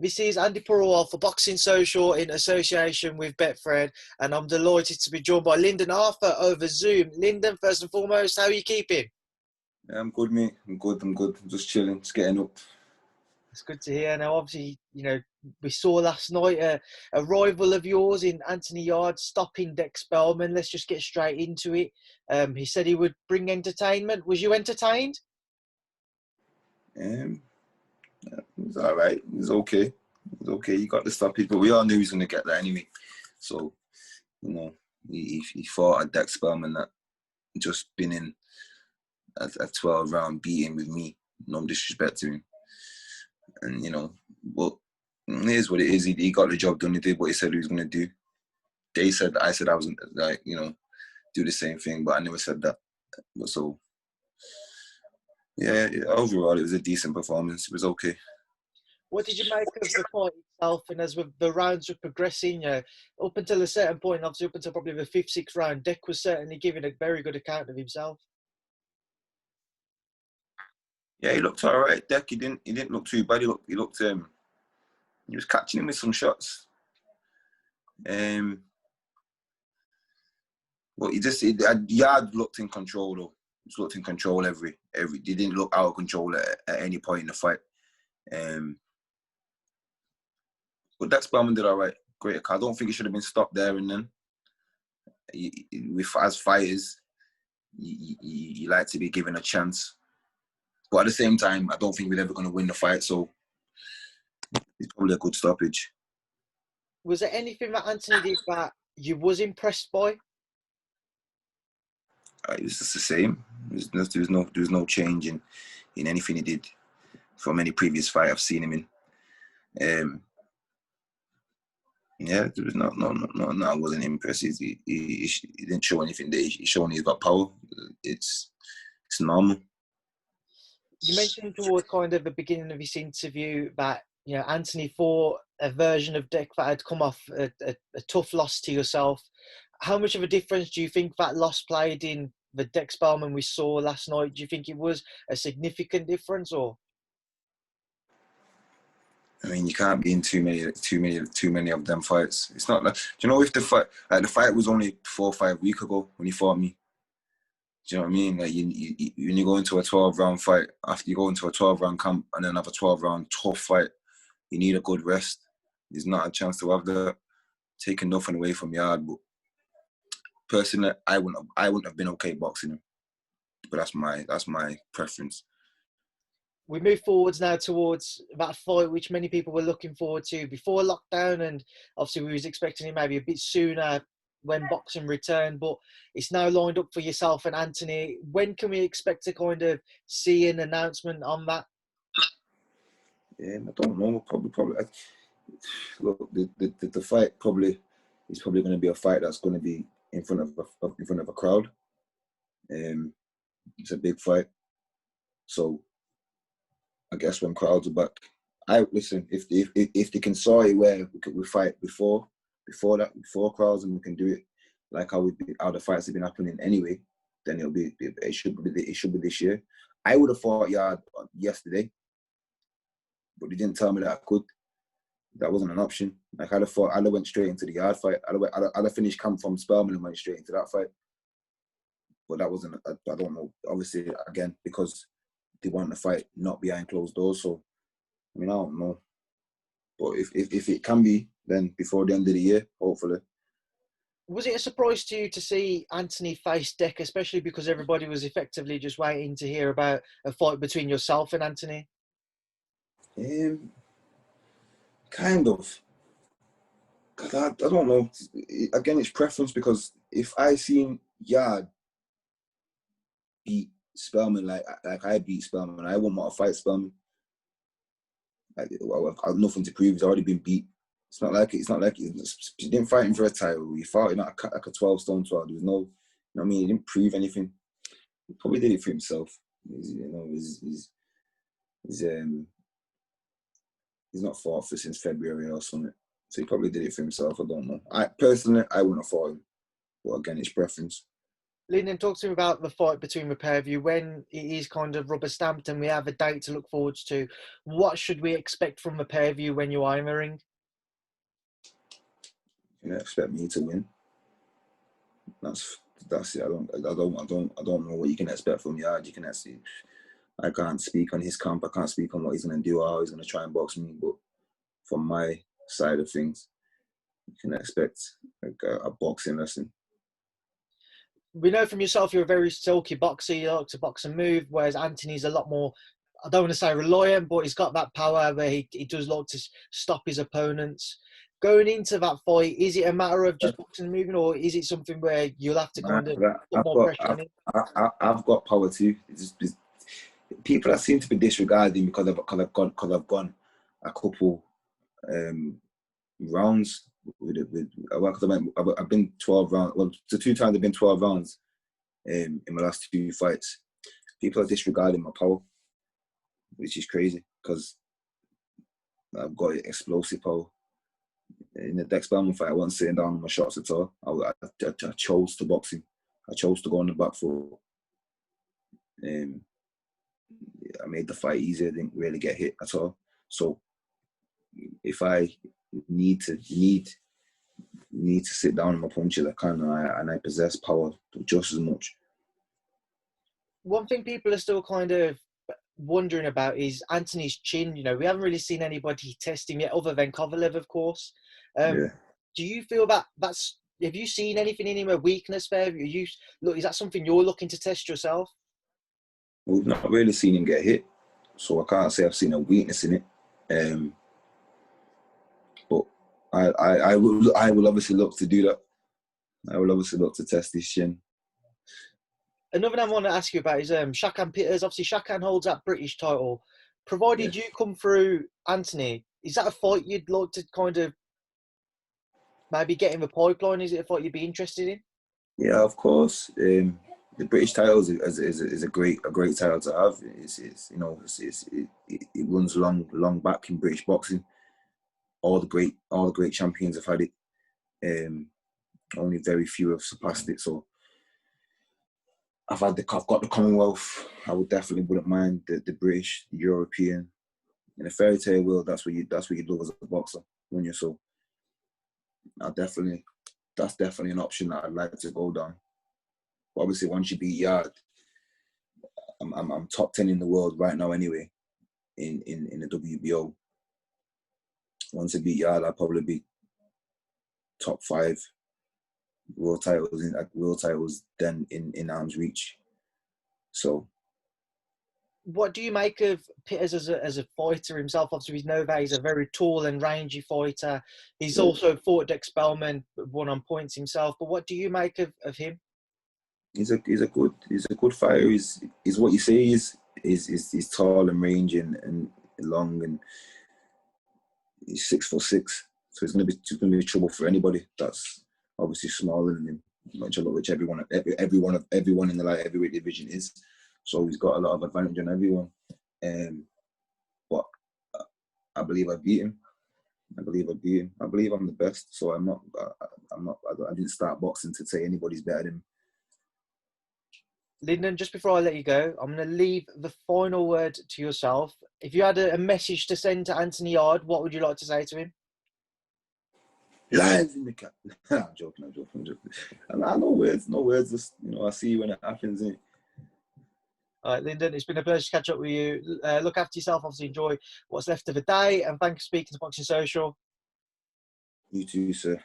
This is Andi Purewal for Boxing Social in association with Betfred, and I'm delighted to be joined by Lyndon Arthur over Zoom. Lyndon, first and foremost, how are you keeping? Yeah, I'm good, mate. I'm good. I'm just chilling, just getting up. It's good to hear. Now, obviously, we saw last night a rival of yours in Anthony Yarde stopping Dex Spelman. Let's just get straight into it. He said he would bring entertainment. Was you entertained? Yeah, it was all right. It was okay. It was okay. You got to stop it, but we all knew he was going to get that anyway. So, he fought a Dex Spelman that just been in a 12-round beating with me. No disrespect to him. And, but it is what it is. He got the job done. He did what he said he was going to do. I said I was like, do the same thing, but I never said that. But so, yeah, overall, it was a decent performance. It was okay. What did you make of the fight itself? And as the rounds were progressing, up until a certain point, obviously up until probably the 5th, 6th round, Deck was certainly giving a very good account of himself. Yeah, he looked all right. Deck, he didn't look too bad. He was catching him with some shots. But Yarde looked in control though. He just looked in control every. He didn't look out of control at any point in the fight. But Dex Spelman did all right. Great. I don't think he should have been stopped there and then. As fighters, you like to be given a chance. But at the same time, I don't think we're ever going to win the fight, so it's probably a good stoppage. Was there anything that Anthony did that you was impressed by? It was just the same. There was no change in anything he did from any previous fight I've seen him in. Yeah, there was no. I wasn't impressed. He didn't show anything. He's showing he's got power. It's normal. You mentioned towards kind of the beginning of this interview that Anthony fought a version of Deck that had come off a tough loss to yourself. How much of a difference do you think that loss played in the Dex Spelman we saw last night? Do you think it was a significant difference, or? I mean, you can't be in too many of them fights. It's not like, if the fight was only 4 or 5 weeks ago when he fought me. Do you know what I mean? Like when you go into a 12-round fight, after you go into a 12-round camp and then have a 12-round tough fight, you need a good rest. There's not a chance to have that. Taking nothing away from Yarde, but personally, I wouldn't have been okay boxing him. But that's my preference. We move forwards now towards that fight, which many people were looking forward to before lockdown, and obviously we was expecting it maybe a bit sooner when boxing returned, but it's now lined up for yourself and Anthony. When can we expect to kind of see an announcement on that? Yeah, I don't know. Probably. Look, the fight is probably going to be a fight that's going to be in front of a crowd. It's a big fight, so I guess when crowds are back, if they can sort it where we fight before crowds and we can do it like how the fights have been happening anyway, then it should be this year. I would have fought Yarde yesterday, but they didn't tell me that I could. That wasn't an option. Like I'd have went straight into the Yarde fight. I'd have finished camp from Spelman and went straight into that fight. But that wasn't. I don't know. Obviously, again, because they want the fight not behind closed doors. So, I mean, I don't know. But if it can be, then before the end of the year, hopefully. Was it a surprise to you to see Anthony face Deck, especially because everybody was effectively just waiting to hear about a fight between yourself and Anthony? Kind of. I don't know. Again, it's preference, because if I seen Yarde beat Spelman like I beat Spelman, I wouldn't want to fight Spelman. I've nothing to prove. He's already been beat. It's not like he didn't fight him for a title. He fought like a 12-stone 12. There was no, I mean, he didn't prove anything. He probably did it for himself. He's not fought for since February or something. So he probably did it for himself. I don't know. I wouldn't have fought him. But again, it's preference. Lyndon, talk to me about the fight between Repair View when it is kind of rubber stamped and we have a date to look forward to. What should we expect from Repair View when you are in the ring? You know, expect me to win. That's it. I don't know what you can expect from Yarde. You can actually, I can't speak on his camp. I can't speak on what he's gonna do or how he's gonna try and box me. But from my side of things, you can expect like a boxing lesson. We know from yourself you're a very silky boxer. You like to box and move, whereas Anthony's a lot more, I don't want to say reliant, but he's got that power where he does like to stop his opponents. Going into that fight, is it a matter of just boxing and moving, or is it something where you'll have to kind of put more pressure on him? I've got power too. It's people that seem to be disregarding because I've gone a couple rounds I've been 12 rounds. Well, the 2 times I've been 12 rounds in my last 2 fights. People are disregarding my power, which is crazy because I've got explosive power. In the Spelman fight, I wasn't sitting down on my shots at all. I chose to box him. I chose to go on the back foot. I made the fight easier. I didn't really get hit at all. So if I need to sit down on my punches, I can, and I possess power just as much. One thing people are still kind of wondering about is Anthony's chin. You know, we haven't really seen anybody test him yet, other than Kovalev, of course. Yeah. Do you feel that's? Have you seen anything in him, a weakness there? Is that something you're looking to test yourself? We've not really seen him get hit, so I can't say I've seen a weakness in it. But I will obviously look to do that. I will obviously look to test his chin. Another thing I want to ask you about is Shakan Peters. Obviously, Shakan holds that British title. Provided you come through Anthony, is that a fight you'd like to kind of maybe get in the pipeline? Is it a fight you'd be interested in? Yeah, of course. The British title is a great title to have. It runs long back in British boxing. All the great champions have had it. Only very few have surpassed it. So I've got the Commonwealth. I wouldn't mind the British, the European. In a fairy tale world, that's what you love as a boxer, wouldn't you? So that's definitely an option that I'd like to go down. But obviously, once you beat Yarde, I'm top 10 in the world right now anyway, in the WBO. Once I beat Yarde, I'll probably be top 5 world titles then in arm's reach. So, what do you make of Peters as a fighter himself? Obviously, we know that he's a very tall and rangy fighter. He's also fought Dick Spelman, won on points himself. But what do you make of him? He's a good fighter. He's what you say. He's tall and rangy and long, and he's 6'6". So he's gonna be trouble for anybody that's obviously smaller than him, which everyone in the light heavyweight division is. So he's got a lot of advantage on everyone. But I believe I beat him. I believe I'm the best. So I didn't start boxing to say anybody's better than me. Lyndon, just before I let you go, I'm going to leave the final word to yourself. If you had a message to send to Anthony Yarde, what would you like to say to him? Lions in the cat. I'm joking. I know words. Just, I see you when it happens. Innit? All right, Lyndon, it's been a pleasure to catch up with you. Look after yourself. Obviously, enjoy what's left of the day. And thanks for speaking to Boxing Social. You too, sir.